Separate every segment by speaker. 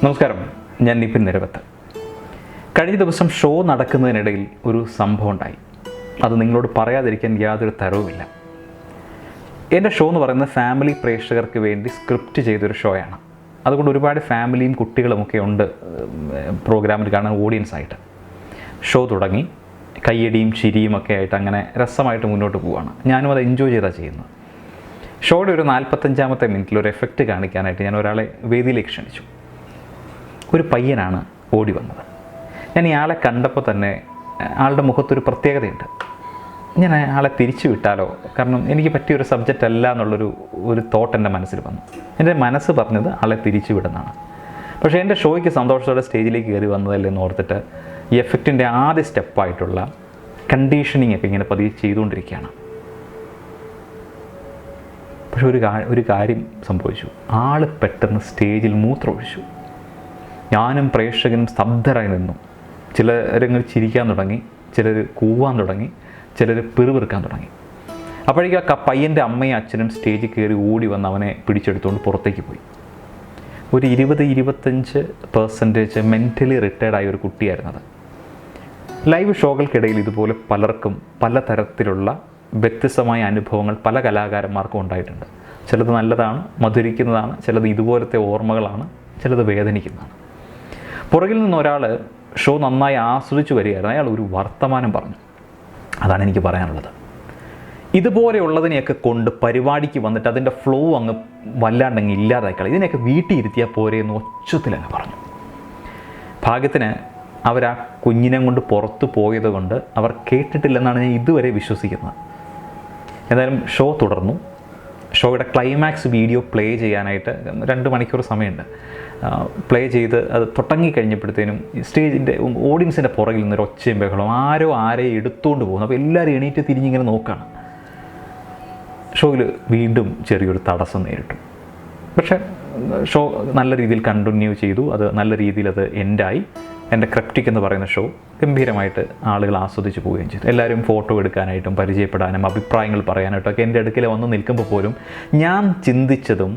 Speaker 1: നമസ്കാരം, ഞാൻ നിപിൻ നിരവത്ത്. കഴിഞ്ഞ ദിവസം ഷോ നടക്കുന്നതിനിടയിൽ ഒരു സംഭവം ഉണ്ടായി. അത് നിങ്ങളോട് പറയാതിരിക്കാൻ യാതൊരു തരവുമില്ല. എൻ്റെ ഷോ എന്ന് പറയുന്നത് ഫാമിലി പ്രേക്ഷകർക്ക് വേണ്ടി സ്ക്രിപ്റ്റ് ചെയ്തൊരു ഷോയാണ്. അതുകൊണ്ട് ഒരുപാട് ഫാമിലിയും കുട്ടികളുമൊക്കെ ഉണ്ട് പ്രോഗ്രാമിൽ കാണാൻ ഓഡിയൻസായിട്ട്. ഷോ തുടങ്ങി കയ്യടിയും ചിരിയും ഒക്കെ ആയിട്ട് അങ്ങനെ രസമായിട്ട് മുന്നോട്ട് പോവുകയാണ്. ഞാനും അത് എൻജോയ് ചെയ്താണ് ചെയ്യുന്നത്. ഷോയുടെ ഒരു 45-ാമത്തെ മിനിറ്റിൽ ഒരു എഫക്റ്റ് കാണിക്കാനായിട്ട് ഞാൻ ഒരാളെ വേദിയിലേക്ക് ക്ഷണിച്ചു. ഒരു പയ്യനാണ് ഓടി വന്നത്. ഞാൻ ഇയാളെ കണ്ടപ്പോൾ തന്നെ ആളുടെ മുഖത്തൊരു പ്രത്യേകതയുണ്ട്. ഞാൻ ആളെ തിരിച്ചു വിട്ടാലോ, കാരണം എനിക്ക് പറ്റിയൊരു സബ്ജക്റ്റ് അല്ല എന്നുള്ളൊരു തോട്ട് എൻ്റെ മനസ്സിൽ വന്നു. എൻ്റെ മനസ്സ് പറഞ്ഞത് ആളെ തിരിച്ചു വിടുന്നതാണ്. പക്ഷേ എൻ്റെ ഷോയ്ക്ക് സന്തോഷത്തോടെ സ്റ്റേജിലേക്ക് കയറി വന്നതല്ലേ എന്ന് ഓർത്തിട്ട് ഈ എഫക്റ്റിൻ്റെ ആദ്യ സ്റ്റെപ്പായിട്ടുള്ള കണ്ടീഷനിങ് ഒക്കെ ഇങ്ങനെ പതിയെ ചെയ്തുകൊണ്ടിരിക്കുകയാണ്. പക്ഷെ ഒരു കാര്യം സംഭവിച്ചു. ആൾ പെട്ടെന്ന് സ്റ്റേജിൽ മൂത്രമൊഴിച്ചു. ഞാനും പ്രേക്ഷകനും സ്തബ്ധരായി നിന്നു. ചിലരങ്ങൾ ചിരിക്കാൻ തുടങ്ങി, ചിലർ കൂവാൻ തുടങ്ങി, ചിലർ പിറുപിറുക്കാൻ തുടങ്ങി. അപ്പോഴേക്കും ആ പയ്യൻ്റെ അമ്മയും അച്ഛനും സ്റ്റേജിൽ കയറി ഓടി വന്ന് അവനെ പിടിച്ചെടുത്തുകൊണ്ട് പുറത്തേക്ക് പോയി. ഒരു 20-25% മെൻ്റലി റിട്ടയർഡായ ഒരു കുട്ടിയായിരുന്നത്. ലൈവ് ഷോകൾക്കിടയിൽ ഇതുപോലെ പലർക്കും പലതരത്തിലുള്ള വ്യത്യസ്തമായ അനുഭവങ്ങൾ പല കലാകാരന്മാർക്കും ഉണ്ടായിട്ടുണ്ട്. ചിലത് നല്ലതാണ്, മധുരിക്കുന്നതാണ്, ചിലത് ഇതുപോലത്തെ ഓർമ്മകളാണ്, ചിലത് വേദനിക്കുന്നതാണ്. പുറകിൽ നിന്ന് ഒരാൾ ഷോ നന്നായി ആസ്വദിച്ചു വരികയായിരുന്നു. അയാൾ ഒരു വർത്തമാനം പറഞ്ഞു. അതാണ് എനിക്ക് പറയാനുള്ളത്. ഇതുപോലെയുള്ളതിനെയൊക്കെ കൊണ്ട് പരിപാടിക്ക് വന്നിട്ട് അതിൻ്റെ ഫ്ലോ അങ്ങ് വല്ലാണ്ടങ്ങ് ഇല്ലാതായിക്കളി. ഇതിനെയൊക്കെ വീട്ടിൽ ഇരുത്തിയാൽ പോരെ എന്ന് ഒച്ചത്തിലങ്ങ് പറഞ്ഞു. ഭാഗ്യത്തിന് അവരാ കുഞ്ഞിനെ കൊണ്ട് പുറത്തു പോയത് കൊണ്ട് അവർ കേട്ടിട്ടില്ലെന്നാണ് ഞാൻ ഇതുവരെ വിശ്വസിക്കുന്നത്. എന്തായാലും ഷോ തുടർന്നു. ഷോയുടെ ക്ലൈമാക്സ് വീഡിയോ പ്ലേ ചെയ്യാനായിട്ട് 2 മണിക്കൂർ സമയമുണ്ട്. പ്ലേ ചെയ്ത് അത് തുടങ്ങിക്കഴിഞ്ഞപ്പോഴത്തേനും സ്റ്റേജിൻ്റെ ഓഡിയൻസിൻ്റെ പുറകിൽ നിന്നൊരു ഒച്ചയും ബഹളവും, ആരെയും എടുത്തുകൊണ്ട് പോകുന്നു. അപ്പോൾ എല്ലാവരും എണീറ്റ് തിരിഞ്ഞിങ്ങനെ നോക്കുകയാണ്. ഷോയിൽ വീണ്ടും ചെറിയൊരു തടസ്സം നേരിട്ടു. പക്ഷേ ഷോ നല്ല രീതിയിൽ കണ്ടിന്യൂ ചെയ്തു. അത് നല്ല രീതിയിൽ അത് എൻഡായി. എൻ്റെ ക്രിപ്റ്റിക് എന്ന് പറയുന്ന ഷോ ഗംഭീരമായിട്ട് ആളുകൾ ആസ്വദിച്ച് പോവുകയും ചെയ്തു. എല്ലാവരും ഫോട്ടോ എടുക്കാനായിട്ടും പരിചയപ്പെടാനും അഭിപ്രായങ്ങൾ പറയാനായിട്ടും ഒക്കെ എൻ്റെ അടുക്കൽ വന്ന് നിൽക്കുമ്പോൾ പോലും ഞാൻ ചിന്തിച്ചതും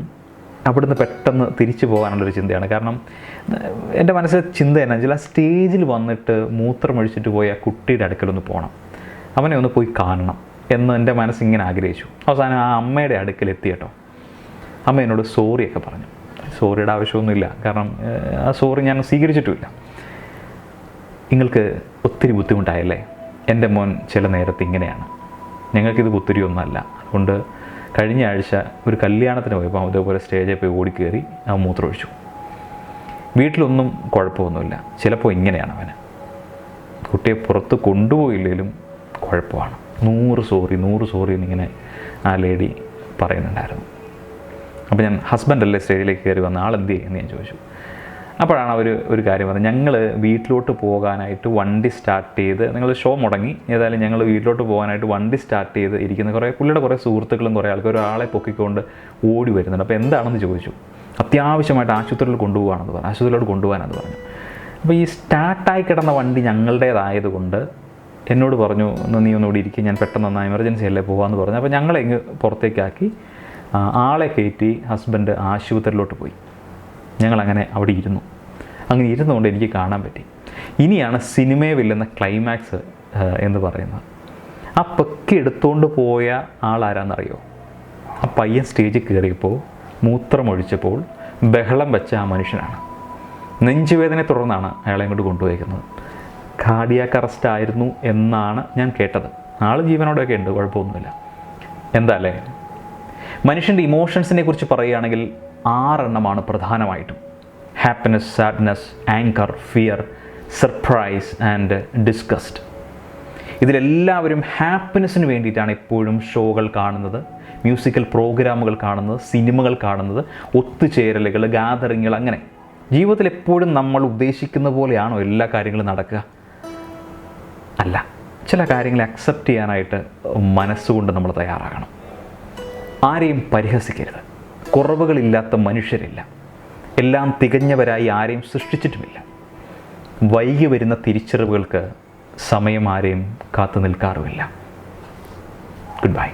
Speaker 1: അവിടുന്ന് പെട്ടെന്ന് തിരിച്ചു പോകാനുള്ളൊരു ചിന്തയാണ്. കാരണം എൻ്റെ മനസ്സിലെ ചിന്ത എന്നാ വെച്ചാൽ, ആ സ്റ്റേജിൽ വന്നിട്ട് മൂത്രമൊഴിച്ചിട്ട് പോയി ആ കുട്ടിയുടെ അടുക്കലൊന്ന് പോകണം, അവനെ ഒന്ന് പോയി കാണണം എന്ന് എൻ്റെ മനസ്സിങ്ങനെ ആഗ്രഹിച്ചു. അവസാനം ആ അമ്മയുടെ അടുക്കലെത്തി കേട്ടോ. അമ്മ എന്നോട് സോറിയൊക്കെ പറഞ്ഞു. സോറിയുടെ ആവശ്യമൊന്നുമില്ല, കാരണം ആ സോറി ഞാൻ സ്വീകരിച്ചിട്ടുമില്ല. നിങ്ങൾക്ക് ഒത്തിരി ബുദ്ധിമുട്ടായല്ലേ, എൻ്റെ മോൻ ചില നേരത്ത് ഇങ്ങനെയാണ്, ഞങ്ങൾക്കിത് ഒത്തിരിയൊന്നുമല്ല. അതുകൊണ്ട് കഴിഞ്ഞ ആഴ്ച ഒരു കല്യാണത്തിന് പോയപ്പോൾ അതേപോലെ സ്റ്റേജിൽ പോയി ഓടിക്കയറി അവൻ മൂത്രമൊഴിച്ചു. വീട്ടിലൊന്നും കുഴപ്പമൊന്നുമില്ല, ചിലപ്പോൾ ഇങ്ങനെയാണ് അവന്. കുട്ടിയെ പുറത്ത് കൊണ്ടുപോയില്ലെങ്കിലും കുഴപ്പമാണ്. 100 സോറി എന്നിങ്ങനെ ആ ലേഡി പറയുന്നുണ്ടായിരുന്നു. അപ്പോൾ ഞാൻ ഹസ്ബൻഡല്ലേ സ്റ്റേജിലേക്ക് കയറി വന്ന ആളെന്ത് ചെയ്യുമെന്ന് ഞാൻ ചോദിച്ചു. അപ്പോഴാണ് അവർ ഒരു കാര്യം പറഞ്ഞത്. ഞങ്ങൾ വീട്ടിലോട്ട് പോകാനായിട്ട് വണ്ടി സ്റ്റാർട്ട് ചെയ്ത്, നിങ്ങൾ ഷോ മുടങ്ങി, ഏതായാലും ഞങ്ങൾ വീട്ടിലോട്ട് പോകാനായിട്ട് വണ്ടി സ്റ്റാർട്ട് ചെയ്ത് ഇരിക്കുന്ന പുള്ളിയുടെ കുറേ സുഹൃത്തുക്കളും കുറേ ആൾക്കാർ ഒരാളെ പൊക്കിക്കൊണ്ട് ഓടി വരുന്നുണ്ട്. അപ്പോൾ എന്താണെന്ന് ചോദിച്ചു. അത്യാവശ്യമായിട്ട് ആശുപത്രിയിൽ കൊണ്ടുപോകാനെന്ന് പറഞ്ഞു. ആശുപത്രിയിലോട്ട് കൊണ്ടുപോകാനെന്ന് പറഞ്ഞു. അപ്പോൾ ഈ സ്റ്റാർട്ടായി കിടന്ന വണ്ടി ഞങ്ങളുടേതായതുകൊണ്ട് എന്നോട് പറഞ്ഞു, നീ ഒന്നുകൂടി ഇരിക്കും, ഞാൻ പെട്ടെന്ന് എമർജൻസി അല്ലേ പോകാമെന്ന് പറഞ്ഞു. അപ്പോൾ ഞങ്ങളെ ഇങ്ങ് പുറത്തേക്കാക്കി ആളെ കയറ്റി ഹസ്ബൻഡ് ആശുപത്രിയിലോട്ട് പോയി. ഞങ്ങളങ്ങനെ അവിടെ ഇരുന്നു. അങ്ങനെ ഇരുന്നുകൊണ്ട് എനിക്ക് കാണാൻ പറ്റി. ഇനിയാണ് സിനിമയെ വെല്ലുന്ന ക്ലൈമാക്സ് എന്ന് പറയുന്നത്. ആ പൊക്കി എടുത്തുകൊണ്ട് പോയ ആളാരാന്നറിയോ? ആ പയ്യൻ സ്റ്റേജിൽ കയറിയപ്പോൾ മൂത്രമൊഴിച്ചപ്പോൾ ബഹളം വെച്ച ആ മനുഷ്യനാണ്. നെഞ്ചുവേദനയെ തുടർന്നാണ് അയാളെ ഇങ്ങോട്ട് കൊണ്ടുപോയിരിക്കുന്നത്. കാർഡിയാക് അറസ്റ്റ് ആയിരുന്നു എന്നാണ് ഞാൻ കേട്ടത്. ആൾ ജീവനോടെയൊക്കെ ഉണ്ട്, കുഴപ്പമൊന്നുമില്ല. എന്താ അല്ലേ? മനുഷ്യൻ്റെ ഇമോഷൻസിനെ കുറിച്ച് പറയുകയാണെങ്കിൽ 6 എണ്ണമാണ് പ്രധാനമായിട്ടും. Happiness, sadness, anger, fear, surprise and disgust. ഇതിലെല്ലാവരും ഹാപ്പിനെസ്സിന് വേണ്ടിയിട്ടാണ് എപ്പോഴും ഷോകൾ കാണുന്നത്, മ്യൂസിക്കൽ പ്രോഗ്രാമുകൾ കാണുന്നത്, സിനിമകൾ കാണുന്നത്, ഒത്തുചേരലുകൾ, ഗാദറിങ്ങുകൾ. അങ്ങനെ ജീവിതത്തിൽ എപ്പോഴും നമ്മൾ ഉദ്ദേശിക്കുന്ന പോലെയാണോ എല്ലാ കാര്യങ്ങളും നടക്കുക? അല്ല. ചില കാര്യങ്ങളെ അക്സെപ്റ്റ് ചെയ്യാനായിട്ട് മനസ്സുകൊണ്ട് നമ്മൾ തയ്യാറാകണം. ആരെയും പരിഹസിക്കരുത്. കുറവുകളില്ലാത്ത മനുഷ്യരില്ല. എല്ലാം തികഞ്ഞവരായി ആരെയും സൃഷ്ടിച്ചിട്ടുമില്ല. വൈകി വരുന്ന തിരിച്ചറിവുകൾക്ക് സമയം ആരെയും കാത്തു നിൽക്കാറുമില്ല. Good bye.